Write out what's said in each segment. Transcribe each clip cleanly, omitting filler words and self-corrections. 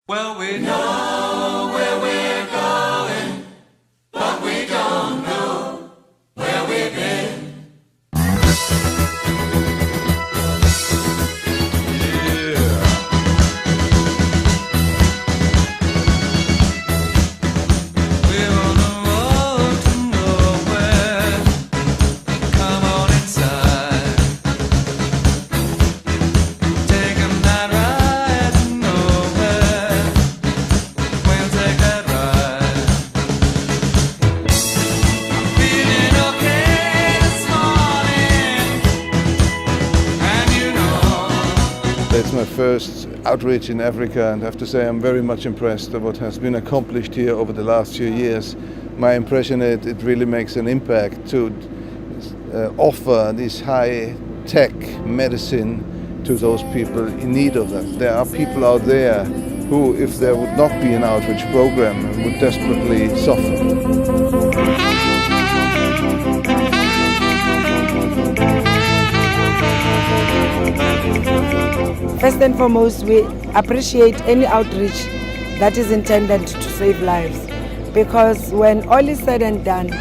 Well, we know where we're going, but we don't know where we've been. We're on the road to nowhere. Come on inside. Taking that ride to nowhere. We'll take that ride. I'm feeling okay this morning, and you know. It's my first outreach in Africa, and I have to say I'm very much impressed of what has been accomplished here over the last few years. My impression is it really makes an impact to offer this high-tech medicine to those people in need of that. There are people out there who, if there would not be an outreach program, would desperately suffer. First and foremost, we appreciate any outreach that is intended to save lives, because when all is said and done,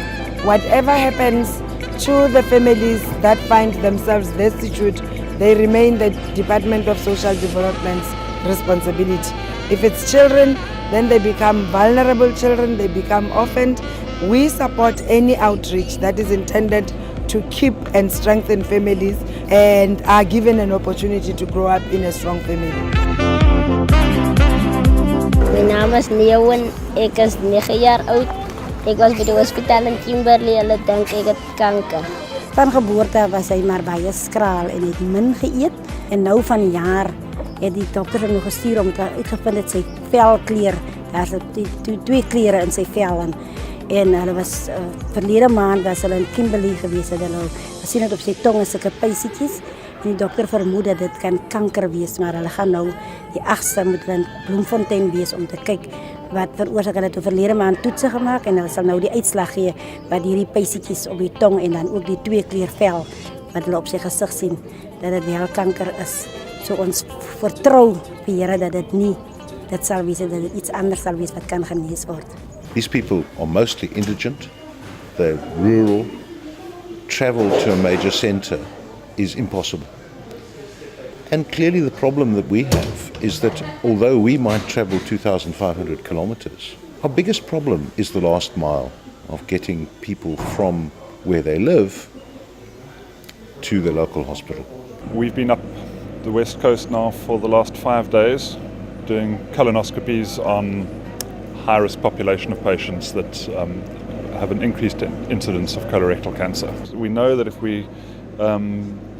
whatever happens to the families that find themselves destitute, they remain the Department of Social Development's responsibility. If it's children, then they become vulnerable children, they become orphaned. We support any outreach that is intended to keep and strengthen families and are given an opportunity to grow up in a strong family. Mijn naam is Leeuwen, ik is 9 jaar oud. Ik was bij de hospitaal in Kimberley, hulle dink ek het kanker. Van geboorte was hy maar baie skraal en het min geëet. En nou van jaar het die dokter hom nog gestuur om te uitgevind het sy velkleur. Daar's twee kleure in sy vel en hulle was verlede maand was hulle in Kimberley gewees het. Hulle gesien het op sy tong is sulke pysietjies. En die dokter vermoed dat dit kan kanker wees, maar hulle gaan nou die 8ste moet hulle in Bloemfontein wees om te kyk wat veroorsaak. Hulle het verlede maand toetse gemaak en hulle sal nou die uitslag gee wat hierdie pysietjies op die tong en dan ook die twee kleur vel wat hulle op sy gesig sien dat dit wel kanker is. So ons vertrou die Here dat dit nie dit sal wees, dat dit iets anders sal wees wat kan genees word. These people are mostly indigent, they're rural, travel to a major centre is impossible. And clearly the problem that we have is that although we might travel 2,500 kilometres, our biggest problem is the last mile of getting people from where they live to the local hospital. We've been up the west coast now for the last 5 days doing colonoscopies on high-risk population of patients that have an increased incidence of colorectal cancer. We know that if we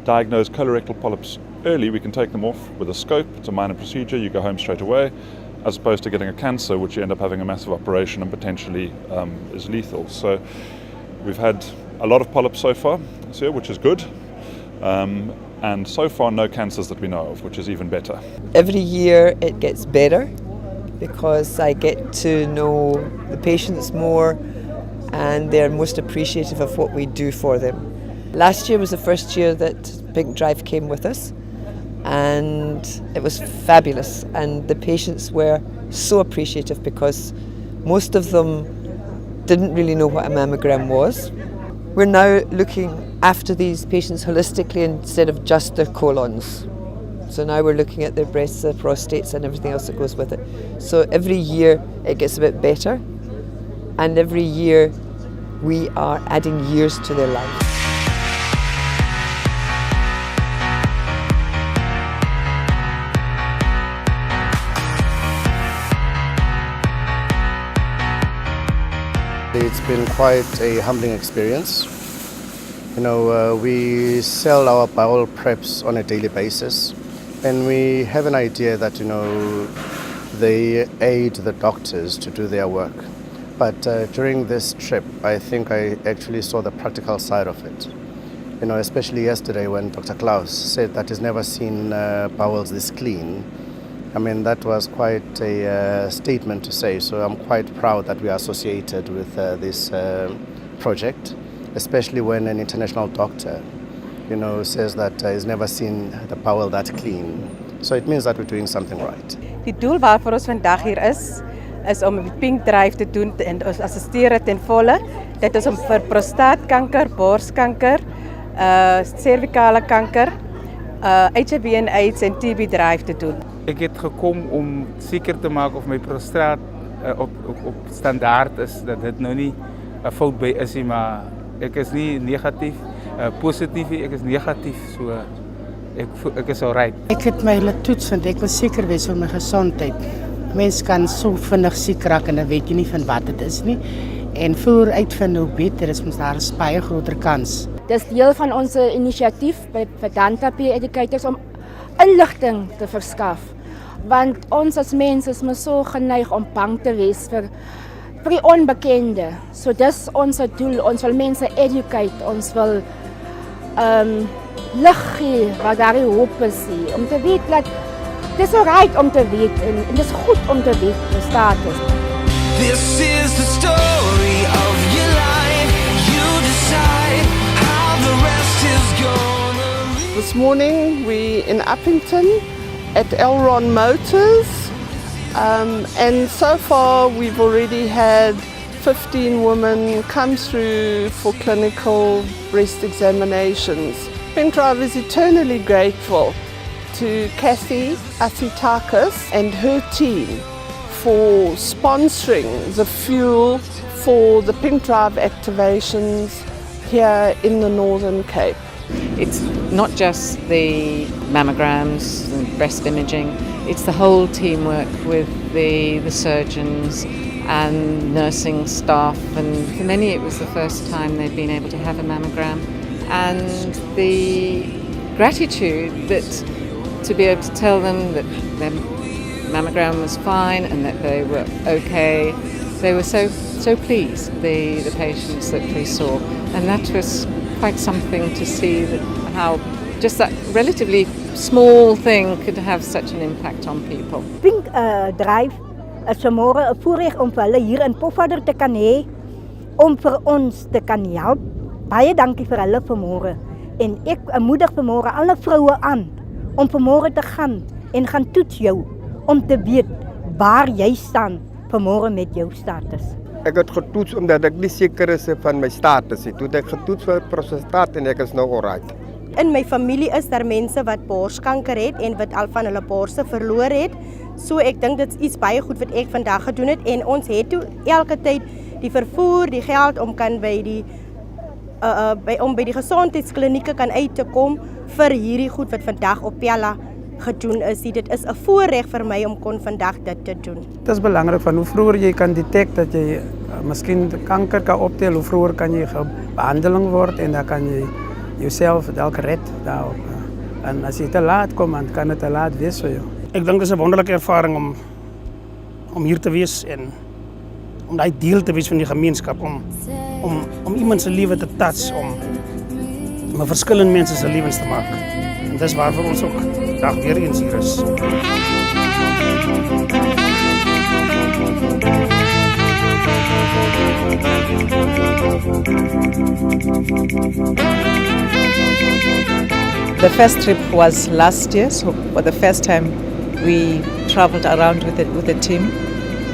diagnose colorectal polyps early, we can take them off with a scope. It's a minor procedure, you go home straight away, as opposed to getting a cancer, which you end up having a massive operation and potentially is lethal. So we've had a lot of polyps so far this year, which is good. And so far no cancers that we know of, which is even better. Every year it gets better because I get to know the patients more and they're most appreciative of what we do for them. Last year was the first year that PinkDrive came with us and it was fabulous, and the patients were so appreciative because most of them didn't really know what a mammogram was. We're now looking after these patients holistically instead of just their colons. So now we're looking at their breasts, their prostates and everything else that goes with it. So every year it gets a bit better, and every year we are adding years to their life. It's been quite a humbling experience. You know, we sell our bowel preps on a daily basis, and we have an idea that, you know, they aid the doctors to do their work. But during this trip, I think I actually saw the practical side of it. You know, especially yesterday when Dr. Klaus said that he's never seen bowels this clean. I mean, that was quite a statement to say, so I'm quite proud that we are associated with this project, especially when an international doctor, you know, says that he's never seen the bowel that clean. So it means that we're doing something right. Die doel waarvoor ons vandag hier is om die PinkDrive te doen en ons assisteer ten volle. Dit is om vir prostaatkanker, borskanker, cervicale kanker, HIV en AIDS en TB drive te doen. Ik heb gekomen om zeker te maken of mijn prostaat op standaard is, dat het nog niet een fout bij is, maar ik is niet negatief, positief, ik is negatief, so ik is alright. Ik heb mij laten toetsen, want ik wil zeker wezen van mijn gezondheid. Mensen kan zo vinnig ziek raken en dan weet je niet van wat het is nie. En voor uitvinden hoe beter is, moet daar een baie groter kans. Dit is deel van onze initiatief bij Dantapie Educators om inligting te verskaf. Want ons as mense is maar so geneig om bang te wees vir die onbekende. So dis ons doel, ons wil mense educate, ons wil lig gee waar daar hoop is, om te weet dat dis alright om te weet en dis goed om te weet hoe staat is. This is the story of your life. You decide how the rest is gonna be. This morning we in Uppington at Elron Motors, and so far we've already had 15 women come through for clinical breast examinations. PinkDrive is eternally grateful to Kathy Asitakis and her team for sponsoring the fuel for the PinkDrive activations here in the Northern Cape. It's not just the mammograms and breast imaging, it's the whole teamwork with the surgeons and nursing staff, and for many it was the first time they'd been able to have a mammogram, and the gratitude that to be able to tell them that their mammogram was fine and that they were okay. They were so pleased, the patients that we saw, and that was quite something to see that how just that relatively small thing could have such an impact on people. PinkDrive is vanmorgen een voorrecht om hulle hier in Pofadder te kan hê, om vir ons te kan help. Baie dankie vir hulle vanmorgen. En ek moedig vanmorgen alle vrouwen aan om vanmorgen te gaan en gaan toets jou, om te weet waar jy staan vanmorgen met jou status. Ek het getoets omdat ek nie seker is van my status nie. Toe ek getoets vir prostaat en ek is nou alright. In my familie is daar mense wat borskanker het en wat al van hulle borste verloor het. So ek dink dit is iets baie goed wat ek vandag gedoen het en ons het toe elke tyd die vervoer, die geld om kan by die gesondheidsklinieke kan uit te kom vir hierdie goed wat vandag op Pella gedoen is. Dit is 'n voorreg vir my om kon vandag dit te doen. Het is belangrijk van hoe vroeger je kan detecten dat je misschien de kanker kan optellen, hoe vroeger kan je behandeling worden en dan kan je jezelf elke red daarop. En als je te laat komt, dan kan het te laat wees voor je. Ik denk dat het een wonderlijke ervaring om hier te wees en om dat deel te wees van die gemeenschap, om iemand zijn leven te touchen, om verschillende mensen zijn levens te maken. En dat is waarvoor ons ook dag weer eens hier is. The first trip was last year, so for the first time we traveled around with the team,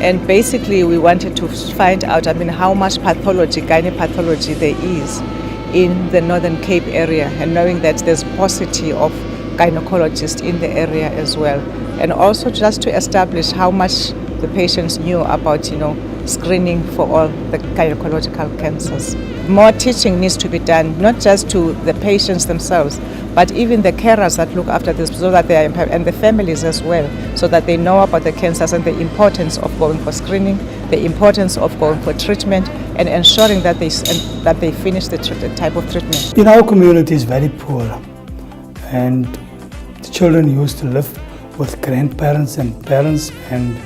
and basically we wanted to find out, how much gynepathology there is in the Northern Cape area, and knowing that there's paucity of gynecologists in the area as well, and also just to establish how much the patients knew about, screening for all the gynecological cancers. More teaching needs to be done, not just to the patients themselves, but even the carers that look after this, so that they are, and the families as well, so that they know about the cancers and the importance of going for screening, the importance of going for treatment, and ensuring that they finish the type of treatment. In our community is very poor, and the children used to live with grandparents and parents, and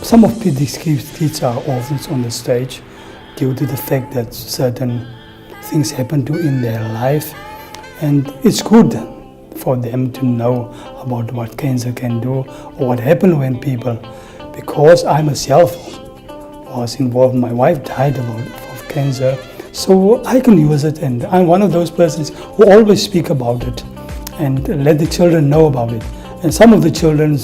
some of these kids are orphans on the stage due to the fact that certain things happen in their life, and it's good for them to know about what cancer can do or what happens when people, because I myself was involved, my wife died of cancer, so I can use it, and I'm one of those persons who always speak about it and let the children know about it. And some of the children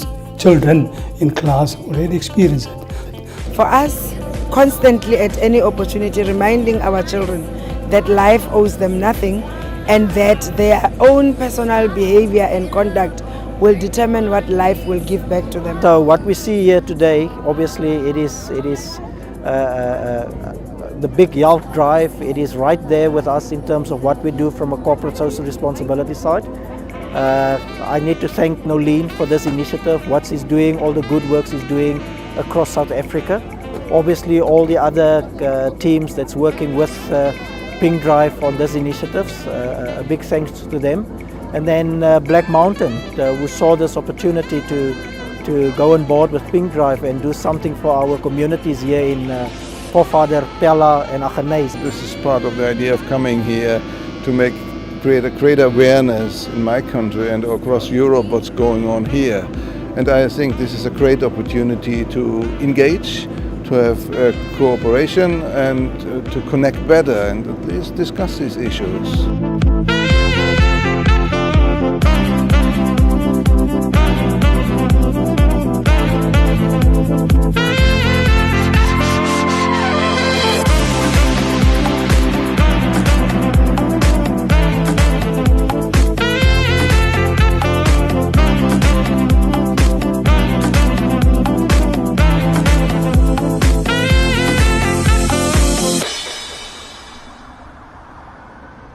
in class already experience it. For us, constantly at any opportunity reminding our children that life owes them nothing and that their own personal behavior and conduct will determine what life will give back to them. So what we see here today, obviously it is the big Yelp drive. It is right there with us in terms of what we do from a corporate social responsibility side. I need to thank Nolene for this initiative, what she's doing, all the good work she's doing across South Africa. Obviously all the other teams that's working with PinkDrive on these initiatives, a big thanks to them. And then Black Mountain, who saw this opportunity to go on board with PinkDrive and do something for our communities here in Pofadder, Pella and Aggeneys. This is part of the idea of coming here to create a greater awareness in my country and across Europe what's going on here. And I think this is a great opportunity to engage, to have cooperation and to connect better and at least discuss these issues.